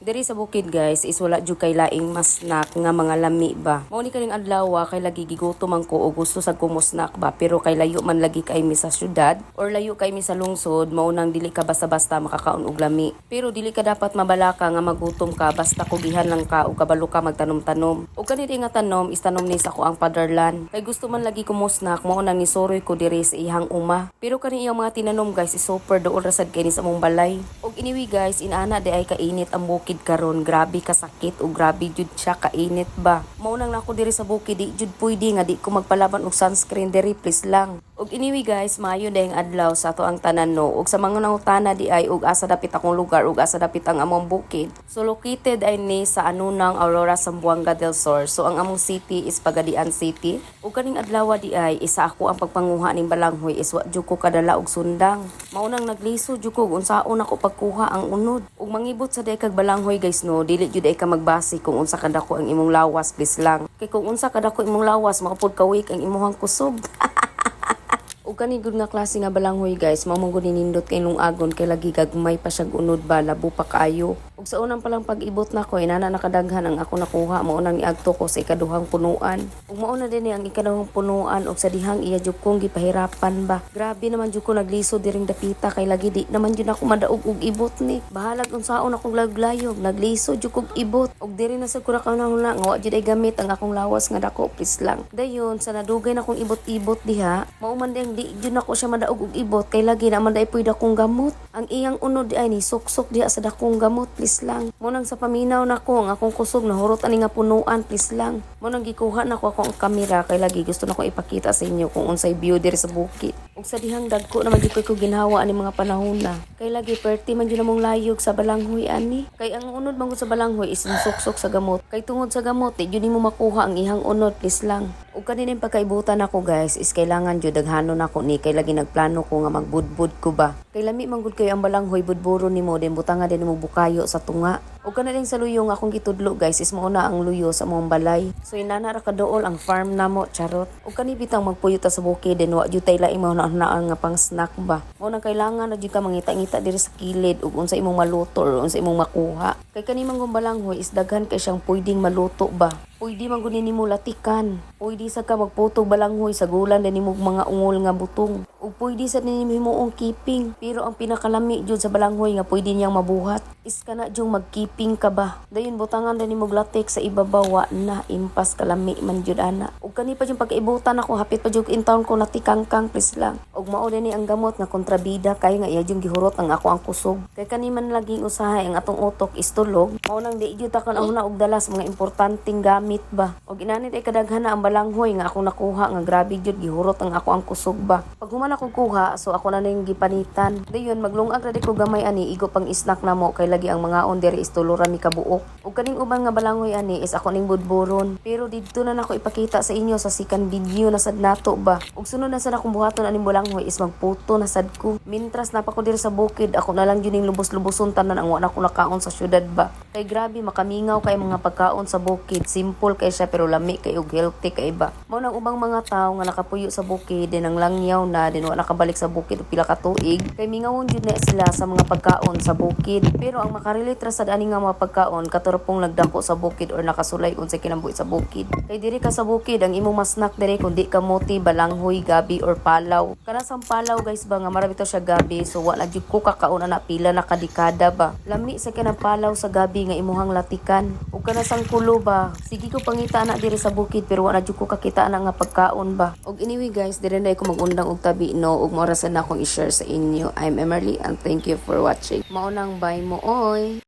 Diri sa bukid guys is wala jud kay laing mas snack nga mga lami ba. Mao ni kaning adlaw kay lagi gigutom man ko o gusto sa kumo snack ba pero kay layo man lagi kay mi sa syudad or layo kay mi sa lungsod mao nang dili ka basta-basta makakaon og lami. Pero dili ka dapat mabalaka nga magutom ka basta kugihan lang ka o kabalo ka magtanom-tanom. Og kani nga tanom is tanom ni sa ko ang fatherland. Kay gusto man lagi kumo snack mao nang nisoroy ko diri sa ihang uma. Pero kani iyang mga tinanom guys is super dool rasad kay ni sa mong balay. Og iniwi guys inaana di ay kainit ang bukid karon, grabe ka sakit o grabe jud siya kainit ba. Mao nang nako diri sa bukid di jud pwede nga di ko magpalaban og sunscreen diri please lang. Og anyway guys, maayo dayong adlaw sa ato ang tanan no. Og sa mga nangutana di ay og asa dapit akong lugar og asa dapit ang among bukid. So located ay ni sa Anunang Aurora, Zamboanga del Sur. So ang among city is Pagadian City. Og kaning adlaw di ay isa ako ang pagpanguha ning balanghoy is wa jud ko kadala og sundang. Mao nang nagliso jud ko unsaon ako pagkuha ang unod. Og mangibot sa day kag balanghoy guys no, dili jud ay ka magbase kung unsa kadako ang imong lawas please lang. Kay kung unsa kadako imong lawas makapud kawik ang imong kusog. O kani gud nga klase nga balanghoy guys, mao man gud nindot kay nung agon kay lagi gagmay pa siya unod ba, labo pa kaayo. Ug sa unang palang pag-ibot nako inana nakadaghan ang ako nakuha mao nang niadto ko sa ikaduhang punuan. Ug mao na din ang ikaduhang punuan ug sa dihang iya jud kong gipahirapan ba. Grabe naman jud ko nagliso diring dapita kay lagi di naman jud ako madaog og ibot ni. Bahalag unsaon akong laglayog, nagliso jud kog ibot. Ug diri na sa kura kanahuna nga wa jud ay gamit ang akong lawas nga dako please lang. Dayon sa nadugay na akong ibot-ibot diha, mao man ding di jud nako siya madaog og ibot kay lagi naman dai pwede akong gamot. Ang iyang unod ay ni suksok diha sa dakong gamot please lang. Mo nang sa paminaw nako ang akong kusog nahurot ani nga punuan please lang. Mo nang gikuha nako akong kamera kay lagi gusto nako ipakita sa inyo kung unsay view diri sa bukid. Ug sa dihang dagko naman gikoy ko ginhawa ani mga panahon na. Kay lagi perti man jud namong layog sa balanghoy ani. Kay ang unod man sa balanghoy is suksok sa gamot. Kay tungod sa gamot di jud nimo makuha ang ihang unod please lang. Ug kanina pagkaibutan ako guys is kailangan jud daghanon nako ni kay lagi nagplano ko nga magbudbud ko ba. Kay lami man gud kayo ang balanghoy budburo nimo din butanga din mo bukayo sa tunga. Ug kanaling sa luyo nga akong gitudlo guys is mao na ang luyo sa mong balay. So inana ra kadool ang farm namo charot. Ug kani bitang magpuyo ta sa bukid din wa jud tay laing mao na nga pang snack ba. Mao nang kailangan na jud ka mangita-ngita diri sa kilid ug unsa imong maluto or unsa imong makuha. Kay kani man balanghoy is daghan kay siyang pwedeng maluto ba. Pwede man gud nimo latikan. Pwede sa ka magputog balanghoy sa gulan din nimo mga ungol nga butong. Ug pwede sa nimo himuong keeping. Pero ang pinakalami jud sa balanghoy nga pwede niyang mabuhat is kana jung magkeeping ka ba. Dayon butangan din nimo latex sa ibabaw wa na impas kalami man jud ana. Ug kani pa jung pagkaibutan ako hapit pa jud intawon ko natikangkang please lang. Ug mao din ni ang gamot nga kontrabida kay nga iya jung gihurot ang ako ang kusog. Kay kani man laging usahay ang atong utok is tulog. Mao nang di jud ta kan una og dalas mga importanteng gamit ba. Og inanit ay kadaghan na ang balanghoy nga akong nakuha nga grabe jud gihurot ang ako ang kusog ba. Pag human akong kuha so ako na ning gipanitan. Dayon maglungag ra di ko gamay ani igo pang snack namo kay lagi ang mga on diri is tulo ra mi kabuok. Ug kaning uban nga balanghoy ani is ako ning budburon. Pero didto na nako ipakita sa inyo sa second video na sad nato ba. Ug sunod na sad akong buhaton aning balanghoy is magputo na sad ko. Mintras na pa ko diri sa bukid ako na lang jud ning lubos-luboson tanan ang wa na ko nakaon sa syudad ba. Kay grabe makamingaw kay mga pagkaon sa bukid. Simple kay siya pero lami kay ug healthy kay ba. Mao nang ubang mga tawo nga nakapuyo sa bukid din ang langyaw na din wa nakabalik sa bukid og pila ka tuig kay mingawon jud na sila sa mga pagkaon sa bukid. Pero ang makarelate ra sad ani nga mga pagkaon katurpong nagdako sa bukid or nakasulay unsay kinabuhi sa bukid. Kay diri ka sa bukid ang imong snack diri kun di kamote, balanghoy, gabi or palaw. Kana sang palaw guys ba nga marami to siya gabi so wala jud ko kakaon na pila na kadikada ba. Lami sa kanang palaw sa gabi nga imuhang latikan. Ug kana sang kulo ba sige ko pangita na diri sa bukid pero wala jud ko kakita na nga pagkaon ba. Og anyway guys, diri na ko magundang og tabi no ug morasan na akong i-share sa inyo. I'm Emily and thank you for watching. Mao nang bye mo oy.